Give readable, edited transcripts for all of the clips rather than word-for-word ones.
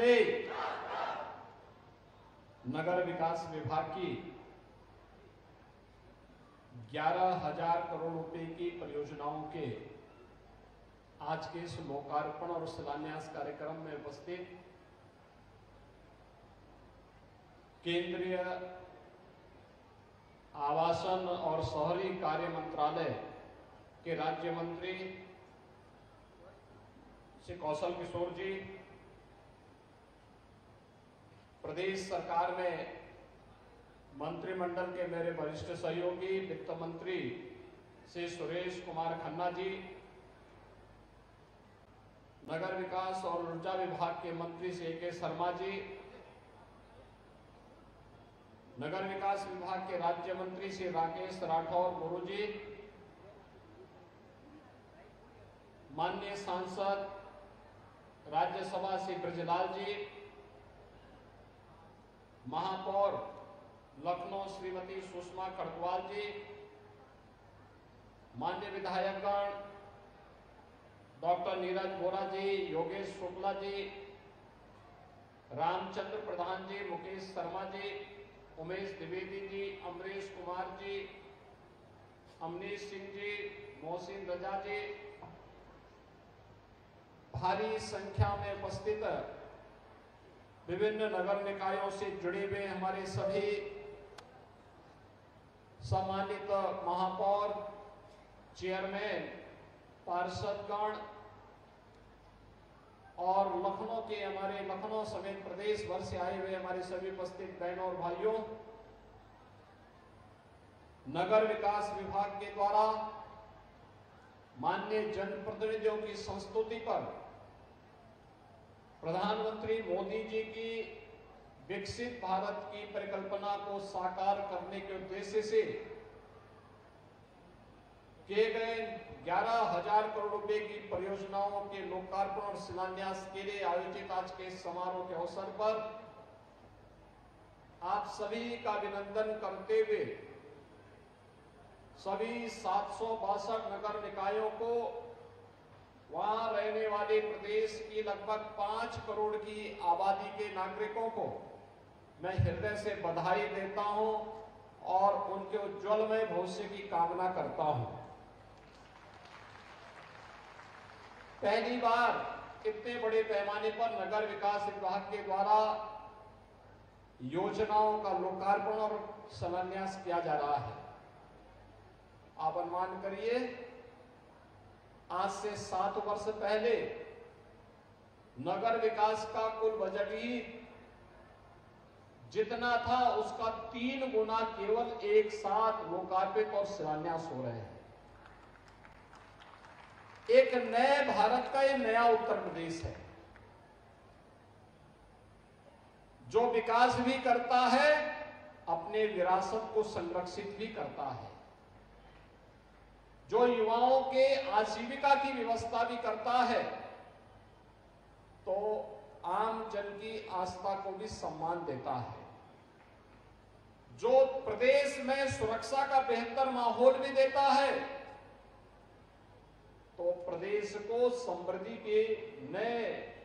वंदे। नगर विकास विभाग की 11,000 करोड़ रुपए की परियोजनाओं के आज के इस लोकार्पण और शिलान्यास कार्यक्रम में उपस्थित केंद्रीय आवासन और शहरी कार्य मंत्रालय के राज्य मंत्री श्री कौशल किशोर जी, प्रदेश सरकार में मंत्रिमंडल के मेरे वरिष्ठ सहयोगी वित्त मंत्री श्री सुरेश कुमार खन्ना जी, नगर विकास और ऊर्जा विभाग के मंत्री श्री के शर्मा जी, नगर विकास विभाग के राज्य मंत्री श्री राकेश राठौर गुरु जी, माननीय सांसद राज्यसभा श्री ब्रजलाल जी, महापौर लखनऊ श्रीमती सुषमा खड़गवाल जी, माननीय विधायकगण डॉक्टर नीरज बोरा जी, योगेश शुक्ला जी, रामचंद्र प्रधान जी, मुकेश शर्मा जी, उमेश द्विवेदी जी, अमरीश कुमार जी, अमनीश सिंह जी, मोहसिन रजा जी, भारी संख्या में उपस्थित विभिन्न नगर निकायों से जुड़े हुए हमारे सभी सम्मानित महापौर, चेयरमैन, पार्षदगण और लखनऊ समेत प्रदेश भर से आए हुए हमारे सभी उपस्थित बहनों और भाइयों, नगर विकास विभाग के द्वारा माननीय जनप्रतिनिधियों की संस्तुति पर प्रधानमंत्री मोदी जी की विकसित भारत की परिकल्पना को साकार करने के उद्देश्य से किए गए 11,000 करोड़ रुपए की परियोजनाओं के लोकार्पण और शिलान्यास के लिए आयोजित आज के समारोह के अवसर पर आप सभी का अभिनंदन करते हुए सभी 762 नगर निकायों को वहां रहने वाले प्रदेश की लगभग 5 करोड़ की आबादी के नागरिकों को मैं हृदय से बधाई देता हूं और उनके उज्जवलमय भविष्य की कामना करता हूं। पहली बार इतने बड़े पैमाने पर नगर विकास विभाग के द्वारा योजनाओं का लोकार्पण और शिलान्यास किया जा रहा है। आप अनुमान करिए, आज से 7 वर्ष पहले नगर विकास का कुल बजट ही जितना था उसका 3 गुना केवल एक साथ लोकार्पित और शिलान्यास हो रहे हैं। एक नए भारत का ये नया उत्तर प्रदेश है जो विकास भी करता है, अपने विरासत को संरक्षित भी करता है, जो युवाओं के आजीविका की व्यवस्था भी करता है, तो आम जन की आस्था को भी सम्मान देता है, जो प्रदेश में सुरक्षा का बेहतर माहौल भी देता है, तो प्रदेश को समृद्धि के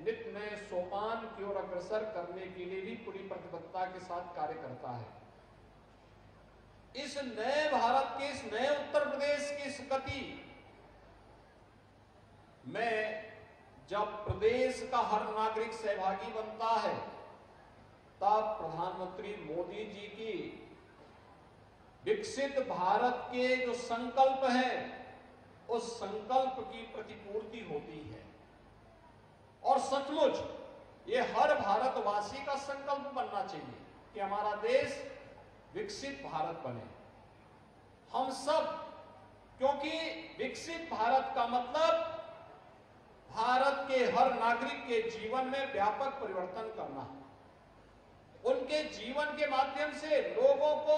नित नए सोपान की ओर अग्रसर करने के लिए भी पूरी प्रतिबद्धता के साथ कार्य करता है। इस नए भारत के, इस नए उत्तर प्रदेश की इस गति में जब प्रदेश का हर नागरिक सहभागी बनता है, तब प्रधानमंत्री मोदी जी की विकसित भारत के जो संकल्प है, उस संकल्प की प्रतिपूर्ति होती है। और सचमुच ये हर भारतवासी का संकल्प बनना चाहिए कि हमारा देश विकसित भारत बने। हम सब, क्योंकि विकसित भारत का मतलब भारत के हर नागरिक के जीवन में व्यापक परिवर्तन करना, उनके जीवन के माध्यम से लोगों को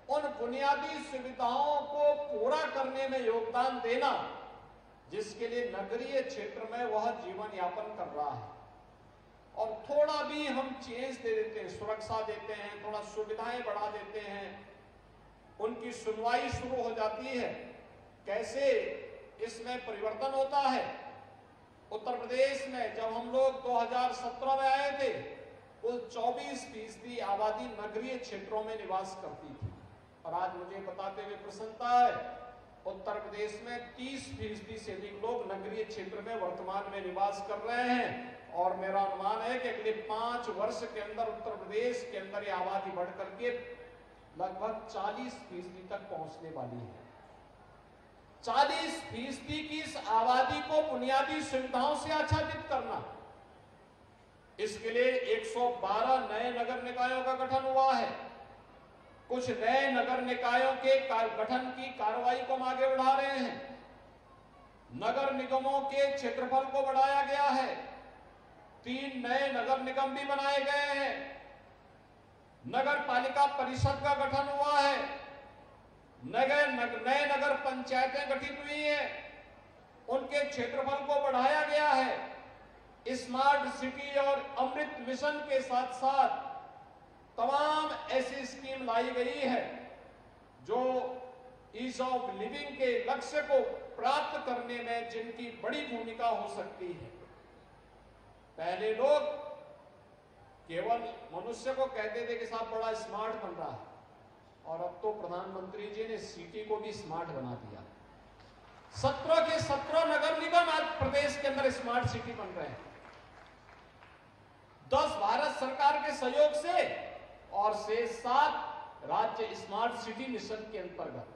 उन बुनियादी सुविधाओं को पूरा करने में योगदान देना जिसके लिए नगरीय क्षेत्र में वह जीवन यापन कर रहा है। और थोड़ा भी हम चेंज दे देते हैं, सुरक्षा देते हैं, थोड़ा सुविधाएं बढ़ा देते हैं, उनकी सुनवाई शुरू हो जाती है। कैसे इसमें परिवर्तन होता है? उत्तर प्रदेश में जब हम लोग 2017 में आए थे, कुल 24% आबादी नगरीय क्षेत्रों में निवास करती थी। और आज मुझे बताते हुए प्रसन्नता है, उत्तर प्रदेश में 30% से अधिक लोग नगरीय क्षेत्र में वर्तमान में निवास कर रहे हैं। और मेरा अनुमान है कि अगले 5 वर्ष के अंदर उत्तर प्रदेश के अंदर ये आबादी बढ़ करके लगभग 40% तक पहुंचने वाली है। 40% की इस आबादी को बुनियादी सुविधाओं से आच्छादित करना, इसके लिए 112 नए नगर निकायों का गठन हुआ है। कुछ नए नगर निकायों के गठन की कार्रवाई को हम आगे बढ़ा रहे हैं। नगर निगमों के क्षेत्रफल को बढ़ाया गया है। 3 नए नगर निगम भी बनाए गए हैं। नगर पालिका परिषद का गठन हुआ है। नए नगर पंचायतें गठित हुई हैं। उनके क्षेत्रफल को बढ़ाया गया है। स्मार्ट सिटी और अमृत मिशन के साथ साथ तमाम ऐसी स्कीम लाई गई है जो ईज ऑफ लिविंग के लक्ष्य को प्राप्त करने में जिनकी बड़ी भूमिका हो सकती है। पहले लोग केवल मनुष्य को कहते थे कि साहब बड़ा स्मार्ट बन रहा है, और अब तो प्रधानमंत्री जी ने सिटी को भी स्मार्ट बना दिया। 17 के 17 नगर निगम आज प्रदेश के अंदर स्मार्ट सिटी बन रहे हैं। 10 भारत सरकार के सहयोग से और 7 राज्य स्मार्ट सिटी मिशन के अंतर्गत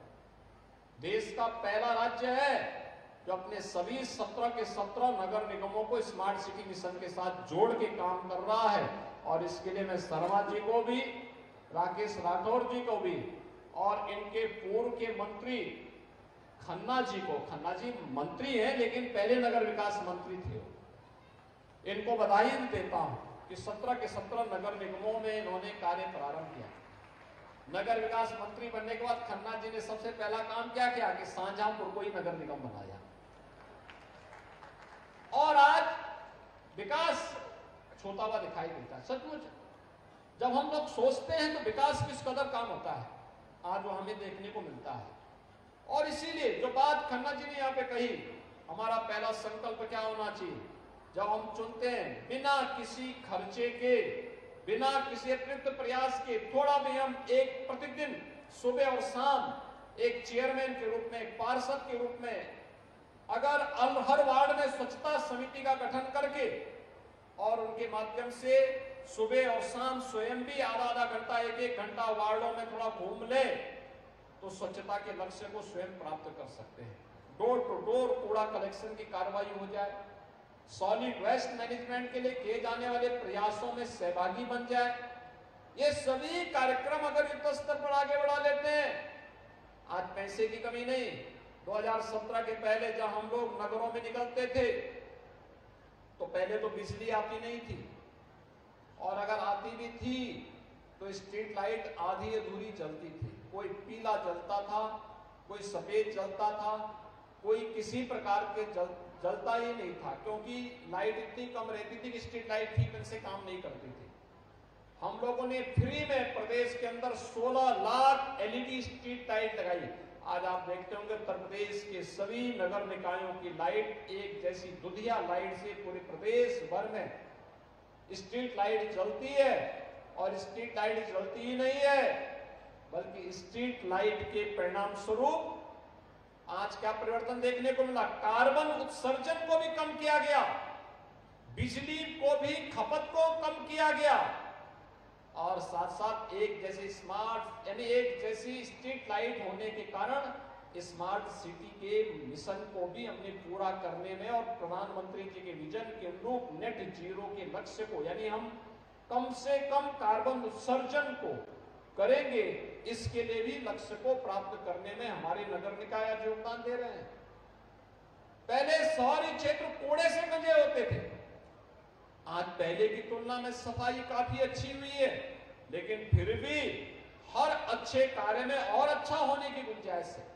देश का पहला राज्य है जो अपने सभी 17 के 17 नगर निगमों को स्मार्ट सिटी मिशन के साथ जोड़ के काम कर रहा है। और इसके लिए मैं शर्मा जी को भी, राकेश राठौर जी को भी और इनके पूर्व के मंत्री खन्ना जी को, खन्ना जी मंत्री हैं लेकिन पहले नगर विकास मंत्री थे, इनको बधाई देता हूं कि 17 के 17 नगर निगमों में इन्होंने कार्य प्रारंभ किया। नगर विकास मंत्री बनने के बाद खन्ना जी ने सबसे पहला काम क्या किया कि शाहजहांपुर को ही नगर निगम बनाया। और आज विकास छोटा हुआ दिखाई देता है। सचमुच जब हम लोग सोचते हैं तो विकास किस कदर काम होता है, आज वो हमें देखने को मिलता है। और इसीलिए जो बात खन्ना जी ने यहाँ पे कही, हमारा पहला संकल्प क्या होना चाहिए जब हम चुनते हैं, बिना किसी खर्चे के, बिना किसी अतिरिक्त प्रयास के, थोड़ा भी हम एक प्रतिदिन सुबह और शाम एक चेयरमैन के रूप में, एक पार्षद के रूप में अगर हर वार्ड में स्वच्छता समिति का गठन करके और उनके माध्यम से सुबह और शाम स्वयं भी आधा घंटा, एक घंटा वार्डों में थोड़ा घूम ले तो स्वच्छता के लक्ष्य को स्वयं प्राप्त कर सकते हैं। डोर टू डोर कूड़ा कलेक्शन की कार्रवाई हो जाए, सॉलिड वेस्ट मैनेजमेंट के लिए किए जाने वाले प्रयासों में सहभागी बन जाए। ये सभी कार्यक्रम अगर युद्ध स्तर पर आगे बढ़ा लेते हैं, आज पैसे की कमी नहीं। 2017 के पहले जब हम लोग नगरों में निकलते थे तो पहले तो बिजली आती नहीं थी, और अगर आती भी थी तो स्ट्रीट लाइट आधी अधूरी जलती थी। कोई पीला जलता था, कोई सफेद जलता था, कोई किसी प्रकार के जलता ही नहीं था, क्योंकि लाइट इतनी कम रहती थी कि स्ट्रीट लाइट ठीक ढंग से काम नहीं करती थी। हम लोगों ने फ्री में प्रदेश के अंदर 16 लाख LED स्ट्रीट लाइट लगाई। आज आप देखते होंगे उत्तर प्रदेश के सभी नगर निकायों की लाइट एक जैसी दुधिया लाइट से पूरे प्रदेश भर में स्ट्रीट लाइट जलती है। और स्ट्रीट लाइट जलती ही नहीं है, बल्कि स्ट्रीट लाइट के परिणाम स्वरूप आज क्या परिवर्तन देखने को मिला, कार्बन उत्सर्जन को भी कम किया गया, बिजली को भी खपत को कम किया गया, और साथ साथ एक जैसी स्मार्ट यानी एक जैसी स्ट्रीट लाइट होने के कारण स्मार्ट सिटी के मिशन को भी हमने पूरा करने में और प्रधानमंत्री जी के विजन के अनुरूप नेट जीरो के लक्ष्य को, यानी हम कम से कम कार्बन उत्सर्जन को करेंगे, इसके लिए भी लक्ष्य को प्राप्त करने में हमारे नगर निकाय योगदान दे रहे हैं। पहले शहरी क्षेत्र कूड़े से गंजे होते थे, आज पहले की तुलना में सफाई काफी अच्छी हुई है, लेकिन फिर भी हर अच्छे कार्य में और अच्छा होने की गुंजाइश है।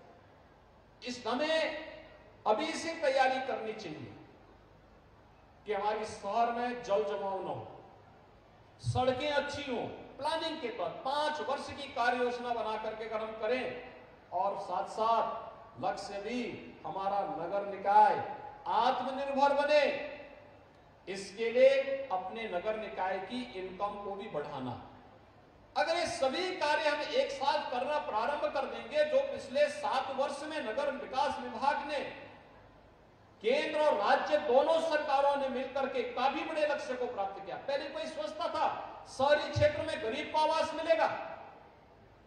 इस हमें अभी से तैयारी करनी चाहिए कि हमारी शहर में जल जमाव न हो, सड़कें अच्छी हों, प्लानिंग के तहत 5 वर्ष की कार्य योजना बना करके अगर हम करें, और साथ साथ लक्ष्य भी हमारा नगर निकाय आत्मनिर्भर बने, इसके लिए अपने नगर निकाय की इनकम को भी बढ़ाना। अगर ये सभी कार्य हम एक साथ करना प्रारंभ कर देंगे, जो पिछले 7 वर्ष में नगर विकास विभाग ने केंद्र और राज्य दोनों सरकारों ने मिलकर के काफी बड़े लक्ष्य को प्राप्त किया। पहले कोई सोचता था शहरी क्षेत्र में गरीब को आवास मिलेगा,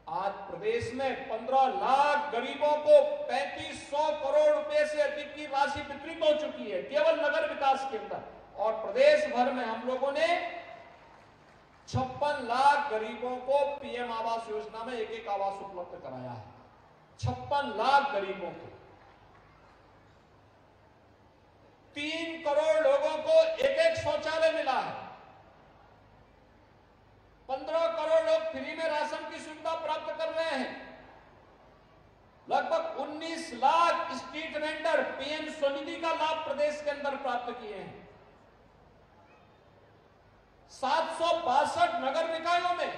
आज प्रदेश में 15 लाख गरीबों को 3500 करोड़ रुपए से अधिक की राशि वितरित हो चुकी है केवल नगर विकास के अंदर। और प्रदेश भर में हम लोगों ने 56 लाख गरीबों को पीएम आवास योजना में एक आवास उपलब्ध कराया है। 56 लाख गरीबों को, 3 करोड़ लोगों को एक शौचालय मिला है, 15 करोड़ लोग फ्री में राशन की सुविधा प्राप्त कर रहे हैं, लगभग 19 lakh street vendor PM Svanidhi का लाभ प्रदेश के अंदर प्राप्त किए हैं। 762 नगर निकायों में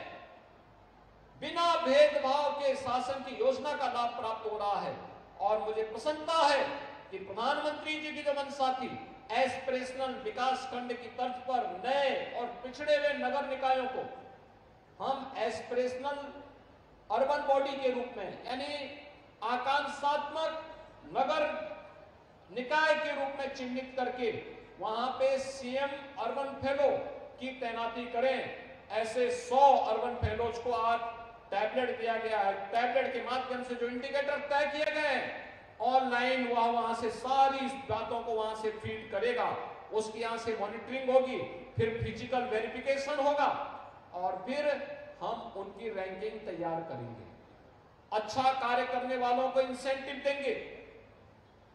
बिना भेदभाव के शासन की योजना का लाभ प्राप्त हो रहा है। और मुझे प्रसन्नता है कि प्रधानमंत्री जी की जो मंशा थी, एस्पिरेशनल विकास खंड की तर्ज पर नए और पिछड़े हुए नगर निकायों को हम एस्पिरेशनल अर्बन बॉडी के रूप में, यानी आकांक्षात्मक नगर निकाय के रूप में चिन्हित करके वहां पे सीएम अर्बन फेलो की तैनाती करें। ऐसे 100 अर्बन फेलोज को आज टैबलेट दिया गया है। टैबलेट के माध्यम से जो इंडिकेटर तय किए गए ऑनलाइन, वहां से सारी बातों को वहां से फीड करेगा, उसकी यहां से मॉनिटरिंग होगी, फिर फिजिकल वेरिफिकेशन होगा और फिर हम उनकी रैंकिंग तैयार करेंगे। अच्छा कार्य करने वालों को इंसेंटिव देंगे,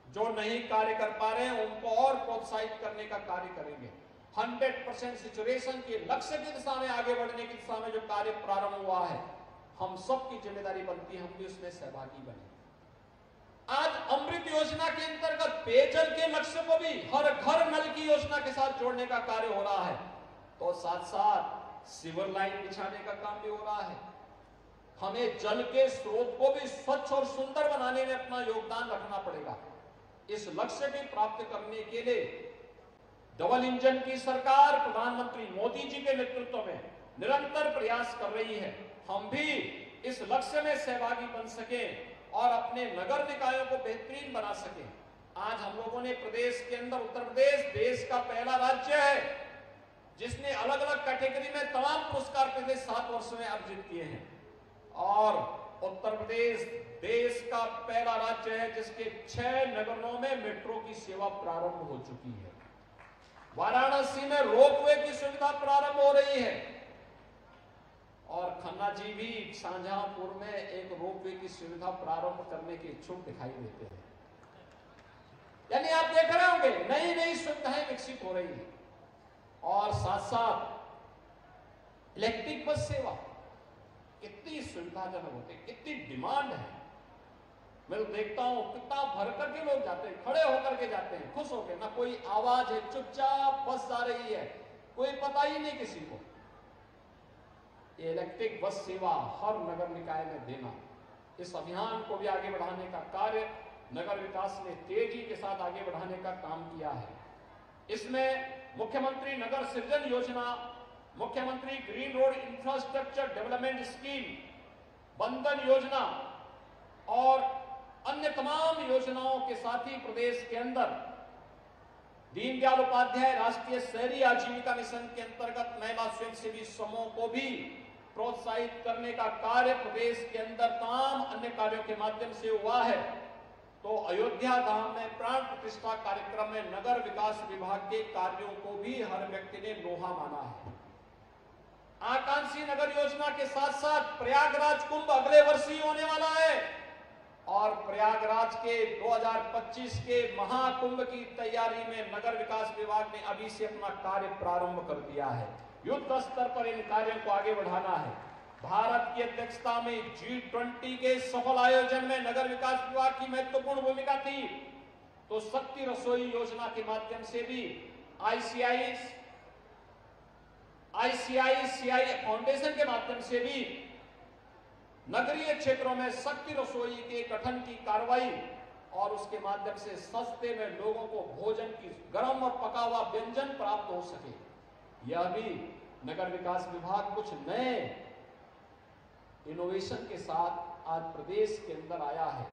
जो नहीं कार्य कर पा रहे हैं उनको और प्रोत्साहित करने का कार्य करेंगे। 100% सिचुएशन के लक्ष्य की दिशा में आगे बढ़ने की दिशा में जो कार्य प्रारंभ हुआ है, हम सबकी जिम्मेदारी बनती है हम भी उसमें सहभागी बने। आज अमृत योजना के अंतर्गत पेयजल के लक्ष्य को भी हर घर नल की योजना के साथ जोड़ने का कार्य हो रहा है, तो साथ साथ सीवर लाइन बिछाने का काम भी हो रहा है। हमें जल के स्रोत को भी स्वच्छ और सुंदर बनाने में अपना योगदान रखना पड़ेगा। इस लक्ष्य को प्राप्त करने के लिए डबल इंजन की सरकार प्रधानमंत्री मोदी जी के नेतृत्व में निरंतर प्रयास कर रही है। हम भी इस लक्ष्य में सहभागी बन सके और अपने नगर निकायों को बेहतरीन बना सके। आज हम लोगों ने प्रदेश के अंदर, उत्तर प्रदेश देश का पहला राज्य है जिसने अलग अलग कैटेगरी में तमाम पुरस्कार पिछले 7 वर्ष में अर्जित किए हैं। और उत्तर प्रदेश देश का पहला राज्य है जिसके 6 नगरों में मेट्रो की सेवा प्रारंभ हो चुकी है। वाराणसी में रोपवे की सुविधा प्रारंभ हो रही है और खन्ना जी भी शाहजहांपुर में एक रोपवे की सुविधा प्रारंभ करने के इच्छुक दिखाई देते हैं। यानी आप देख रहे होंगे नई नई सुविधाएं विकसित हो रही है। और साथ साथ इलेक्ट्रिक बस सेवा कितनी सुविधाजनक होती है, कितनी डिमांड है। मैं तो देखता हूं कितना भर करके लोग जाते हैं, खड़े होकर के जाते हैं खुश होकर, ना कोई आवाज है, चुपचाप बस जा रही है, कोई पता ही नहीं किसी को। ये इलेक्ट्रिक बस सेवा हर नगर निकाय में देना, इस अभियान को भी आगे बढ़ाने का कार्य नगर विकास ने तेजी के साथ आगे बढ़ाने का काम किया है। इसमें मुख्यमंत्री नगर सृजन योजना, मुख्यमंत्री green road infrastructure development scheme, बंधन योजना और अन्य तमाम योजनाओं के साथ ही प्रदेश के अंदर दीनदयाल उपाध्याय राष्ट्रीय शहरी आजीविका मिशन के अंतर्गत महिला स्वयंसेवी समूह को भी प्रोत्साहित करने का कार्य प्रदेश के अंदर तमाम अन्य कार्यों के माध्यम से हुआ है। तो अयोध्या धाम में प्राण प्रतिष्ठा कार्यक्रम में नगर विकास विभाग के कार्यों को भी हर व्यक्ति ने लोहा माना है। आकांक्षी नगर योजना के साथ साथ प्रयागराज कुंभ अगले वर्ष ही होने वाला है और प्रयागराज के 2025 के महाकुंभ की तैयारी में नगर विकास विभाग ने अभी से अपना कार्य प्रारंभ कर दिया है। युद्ध स्तर पर इन कार्यों को आगे बढ़ाना है। भारत की अध्यक्षता में G20 के सफल आयोजन में नगर विकास विभाग की महत्वपूर्ण भूमिका थी। तो शक्ति रसोई योजना के माध्यम से भी ICICI फाउंडेशन के माध्यम से भी नगरीय क्षेत्रों में शक्ति रसोई के गठन की कार्रवाई और उसके माध्यम से सस्ते में लोगों को भोजन की गर्म और पका हुआ व्यंजन प्राप्त हो सके। यह भी नगर विकास विभाग कुछ नए इनोवेशन के साथ आज प्रदेश के अंदर आया है।